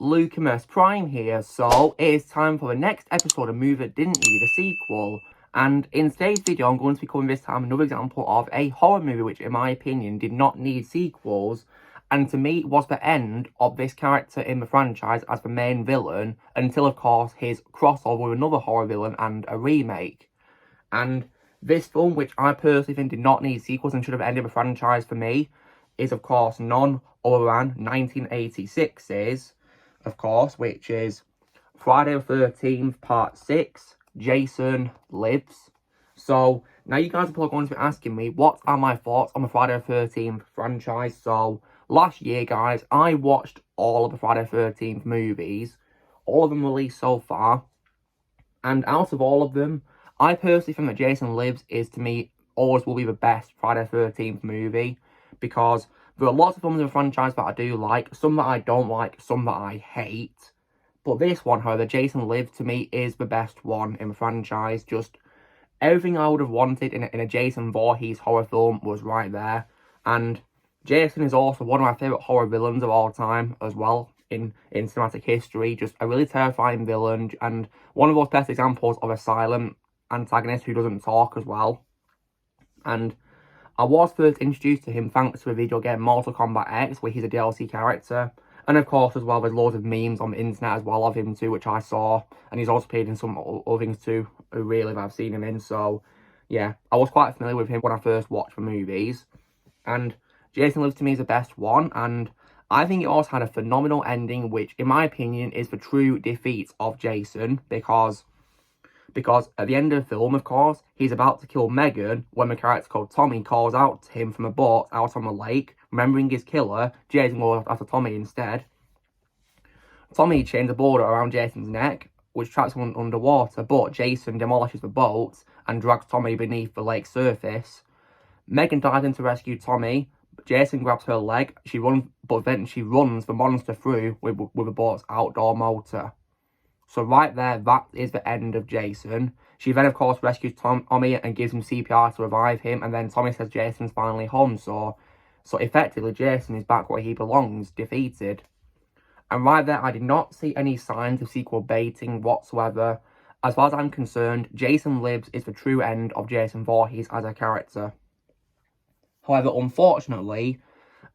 Lucamus Prime here, so it is time for the next episode of a movie that didn't need a sequel. And in today's video, I'm going to be covering this time another example of a horror movie which, in my opinion, did not need sequels. And to me, was the end of this character in the franchise as the main villain, until, of course, his crossover with another horror villain and a remake. And this film, which I personally think did not need sequels and should have ended the franchise for me, is, of course, none other than 1986's, of course, which is Friday the 13th, Part 6, Jason Lives. So, now you guys are probably going to be asking me, what are my thoughts on the Friday the 13th franchise? So, last year, guys, I watched all of the Friday the 13th movies, all of them released so far, and out of all of them, I personally think that Jason Lives is, to me, always will be the best Friday the 13th movie, because there are lots of films in the franchise that I do like, some that I don't like, some that I hate. But this one, however, Jason Lives, to me, is the best one in the franchise. Just everything I would have wanted in a Jason Voorhees horror film was right there. And Jason is also one of my favourite horror villains of all time as well in cinematic history. Just a really terrifying villain and one of those best examples of a silent antagonist who doesn't talk as well. And I was first introduced to him thanks to a video game Mortal Kombat X, where he's a DLC character. And of course, as well, there's loads of memes on the internet as well of him too, which I saw. And he's also appeared in some other things too, really, that I've seen him in. So, yeah, I was quite familiar with him when I first watched the movies. And Jason Lives, to me, is the best one. And I think it also had a phenomenal ending, which, in my opinion, is the true defeat of Jason. Because at the end of the film, of course, he's about to kill Megan when the character called Tommy calls out to him from a boat out on the lake. Remembering his killer, Jason goes after Tommy instead. Tommy chains a boulder around Jason's neck, which traps him underwater, but Jason demolishes the boat and drags Tommy beneath the lake's surface. Megan dives in to rescue Tommy. Jason grabs her leg, but then she runs the monster through with the boat's outdoor motor. So right there, that is the end of Jason. She then, of course, rescues Tommy and gives him CPR to revive him. And then Tommy says Jason's finally home. So effectively, Jason is back where he belongs, defeated. And right there, I did not see any signs of sequel baiting whatsoever. As far as I'm concerned, Jason Lives is the true end of Jason Voorhees as a character. However, unfortunately,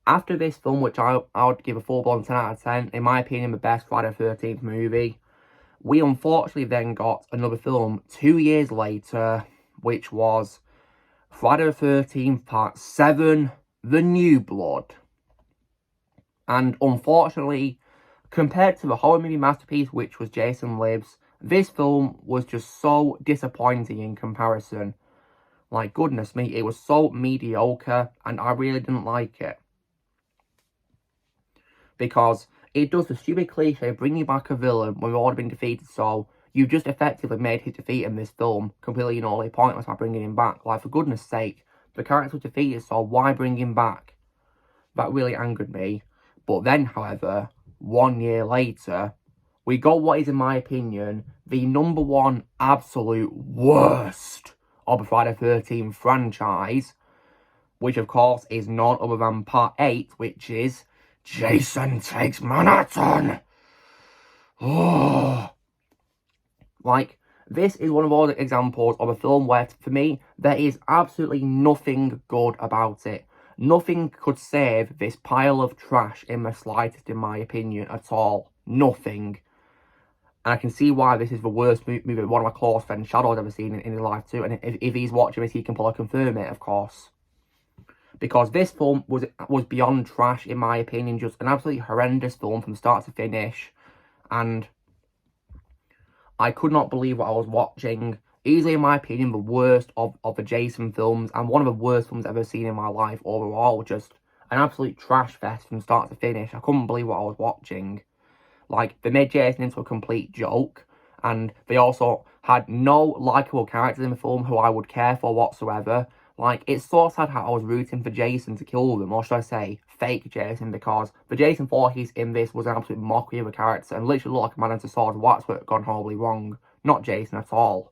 after this film, which I would give a full-blown 10 out of 10, in my opinion, the best Friday the 13th movie, we unfortunately then got another film 2 years later, which was Friday the 13th Part 7, The New Blood. And unfortunately, compared to the horror movie masterpiece, which was Jason Lives, this film was just so disappointing in comparison. Like, goodness me, it was so mediocre, and I really didn't like it. Because it does the stupid cliche of bringing back a villain when we've already been defeated, so you just effectively made his defeat in this film completely and utterly pointless by bringing him back. Like, for goodness sake, the character was defeated, so why bring him back? That really angered me. But then, however, 1 year later, we got what is, in my opinion, the number one absolute worst of the Friday the 13th franchise, which of course is none other than Part 8, which is Jason Takes Manhattan. Oh. Like, this is one of those examples of a film where, for me, there is absolutely nothing good about it. Nothing could save this pile of trash in the slightest, in my opinion, at all. Nothing. And I can see why this is the worst movie one of my close friends, Shadow's, ever seen in his life too. And if he's watching this, he can probably confirm it, of course. Because this film was beyond trash, in my opinion. Just an absolutely horrendous film from start to finish. And I could not believe what I was watching. Easily, in my opinion, the worst of the Jason films. And one of the worst films I've ever seen in my life overall. Just an absolute trash fest from start to finish. I couldn't believe what I was watching. Like, they made Jason into a complete joke. And they also had no likeable characters in the film who I would care for whatsoever. Like, it's so sad how I was rooting for Jason to kill them, or should I say, fake Jason, because the Jason Voorhees in this was an absolute mockery of a character, and literally looked like a man into sword. That's what had gone horribly wrong. Not Jason at all.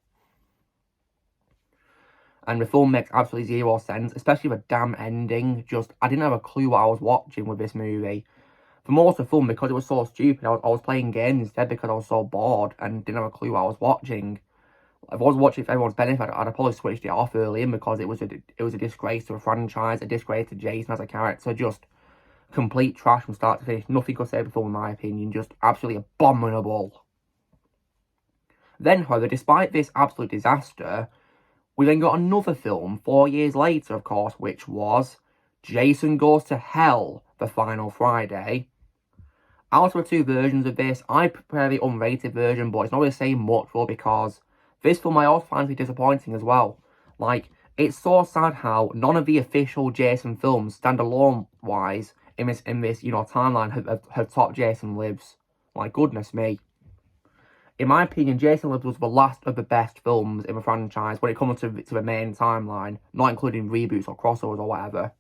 And the film makes absolutely zero sense, especially the damn ending. Just, I didn't have a clue what I was watching with this movie. for most of the film, because it was so stupid, I was playing games instead because I was so bored and didn't have a clue what I was watching. If I was watching for everyone's benefit, I'd have probably switched it off early in because it was a disgrace to a franchise, a disgrace to Jason as a character, just complete trash from start to finish. Nothing could save the film in my opinion, just absolutely abominable. Then, however, despite this absolute disaster, we then got another film 4 years later, of course, which was Jason Goes to Hell, The Final Friday. Out of the two versions of this, I prefer the unrated version, but it's not really saying much, though, because this film I also find to be disappointing as well. Like, it's so sad how none of the official Jason films, standalone-wise, in this timeline have topped Jason Lives. Like, goodness me. In my opinion, Jason Lives was the last of the best films in the franchise when it comes to the main timeline, not including reboots or crossovers or whatever.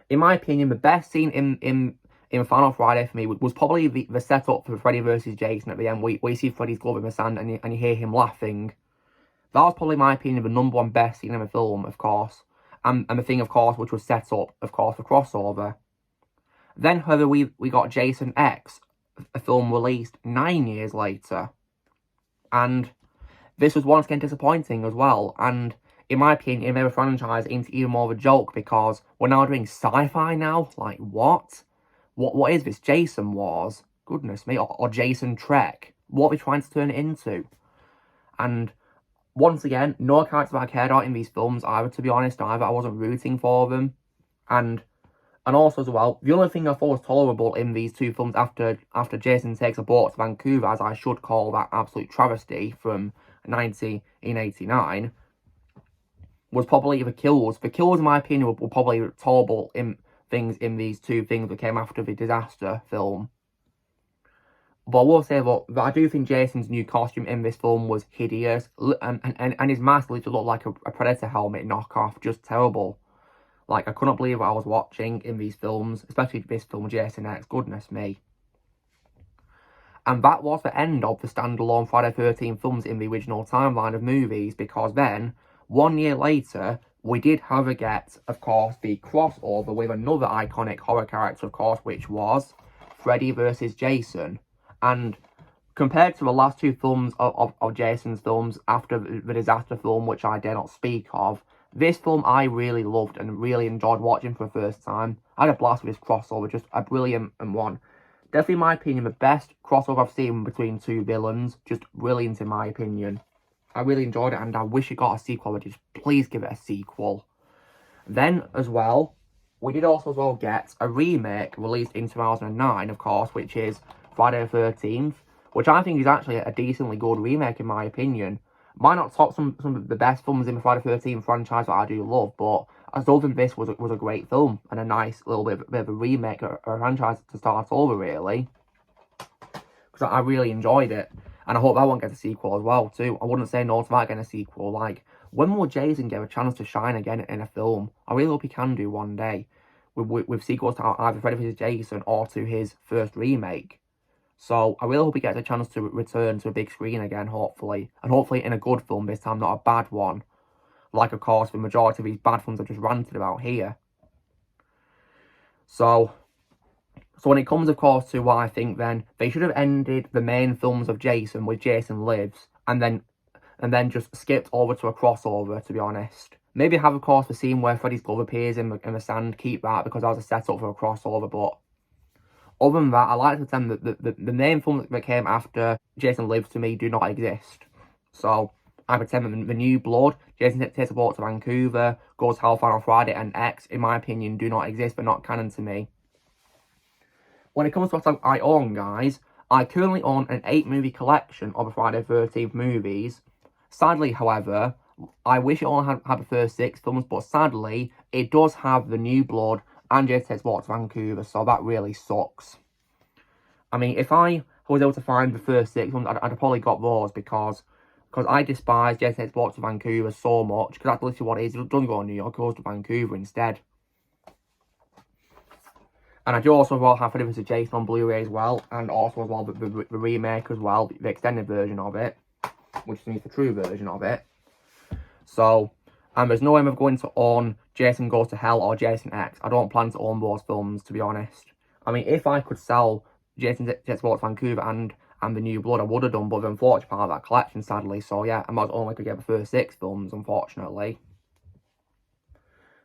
In my opinion, the best scene in Final Friday for me was probably the setup for Freddy vs. Jason at the end, where you see Freddy's glove in the sand and you hear him laughing. That was probably, in my opinion, the number one best scene in the film, of course. And the thing, of course, which was set up, of course, for crossover. Then, however, we got Jason X, a film released 9 years later. And this was once again disappointing as well. And in my opinion, it made the franchise into even more of a joke because we're now doing sci-fi now. Like, what? What is this? Jason Wars? Goodness me. Or Jason Trek? What are we trying to turn it into? And once again, no characters I cared about in these films either, to be honest, either. I wasn't rooting for them. And also as well, the only thing I thought was tolerable in these two films after Jason Takes a Boat to Vancouver, as I should call that absolute travesty from 1989, was probably the kills. The kills, in my opinion, were probably tolerable things in these two things that came after the disaster film. But I will say that I do think Jason's new costume in this film was hideous, and his mask literally looked like a Predator helmet knockoff, just terrible. Like, I couldn't believe what I was watching in these films, especially this film, Jason X, goodness me. And that was the end of the standalone Friday the 13th films in the original timeline of movies, because then, 1 year later, we did, however, get, of course, the crossover with another iconic horror character, of course, which was Freddy vs. Jason. And compared to the last two films of Jason's films after the disaster film, which I dare not speak of, this film I really loved and really enjoyed watching for the first time. I had a blast with this crossover, just a brilliant one. Definitely, in my opinion, the best crossover I've seen between two villains. Just brilliant, in my opinion. I really enjoyed it, and I wish it got a sequel. But just please give it a sequel. Then, as well, we did also as well get a remake released in 2009, of course, which is Friday the 13th, which I think is actually a decently good remake, in my opinion. Might not top some of the best films in the Friday the 13th franchise that I do love, but I still think this was a great film and a nice little bit of a remake or a franchise to start over, really. Because I really enjoyed it, and I hope that one gets a sequel as well, too. I wouldn't say no to that getting a sequel. Like, when will Jason get a chance to shine again in a film? I really hope he can do one day, with sequels to either Freddy vs. Jason or to his first remake. So, I really hope he gets a chance to return to a big screen again, hopefully. And hopefully in a good film this time, not a bad one. Like, of course, the majority of these bad films I've just ranted about here. So when it comes, of course, to what I think, then, they should have ended the main films of Jason with Jason Lives, and then just skipped over to a crossover, to be honest. Maybe have, of course, the scene where Freddy's glove appears in the sand, keep that, because that was a setup for a crossover, but other than that, I like to pretend that the main films that came after Jason Lives, to me, do not exist. So, I pretend that the New Blood, Jason Takes a Boat to Vancouver, Goes to Hell, Final Friday, and X, in my opinion, do not exist, but not canon to me. When it comes to what I own, guys, I currently own an 8-movie collection of the Friday the 13th movies. Sadly, however, I wish it only had the first 6 films, but sadly, it does have the New Blood and Jason Takes a Boat to Vancouver, so that really sucks. I mean, if I was able to find the first 6 films, I'd have probably got those, because I despise Jason Takes a Boat to Vancouver so much, because that's literally what it is. It doesn't go to New York, it goes to Vancouver instead. And I do also as well have Freddy vs. Jason on Blu-ray as well, and also as well the remake as well, the extended version of it, which is the true version of it. So, and there's no aim of going to own Jason Goes to Hell or Jason X. I don't plan to own those films, to be honest. I mean, if I could sell Jason Takes Boat to Vancouver and The New Blood, I would have done, but unfortunately part of that collection, sadly. So yeah, I might only could get the first 6 films, unfortunately.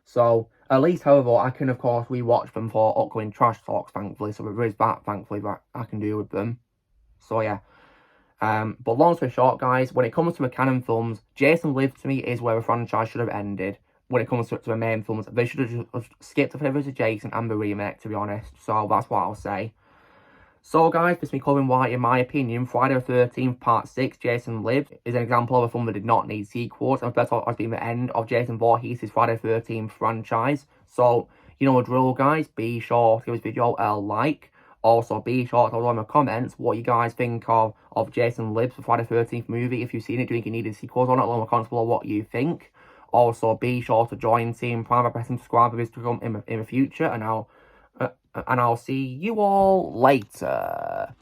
So, at least, however, I can, of course, rewatch them for upcoming trash talks, thankfully. So, there is that, thankfully, that I can do with them. So, yeah. But long story short, guys, when it comes to the canon films, Jason Lives, to me, is where the franchise should have ended. When it comes to the main films, they should have just skipped the Favours of Jason and the remake, to be honest. So, that's what I'll say. So guys, this is me covering why, in my opinion, Friday the 13th Part 6, Jason Lives, is an example of a film that did not need sequels, and better has been the end of Jason Voorhees' Friday the 13th franchise. So, you know the drill, guys, be sure to give this video a like. Also, be sure to tell me in the comments what you guys think of Jason Lives, the Friday the 13th movie. If you've seen it, do you think it needed sequels or not? Let me know in the comments below what you think. Also, be sure to join Team Prime by pressing subscribe for this to come in the future, and I'll see you all later.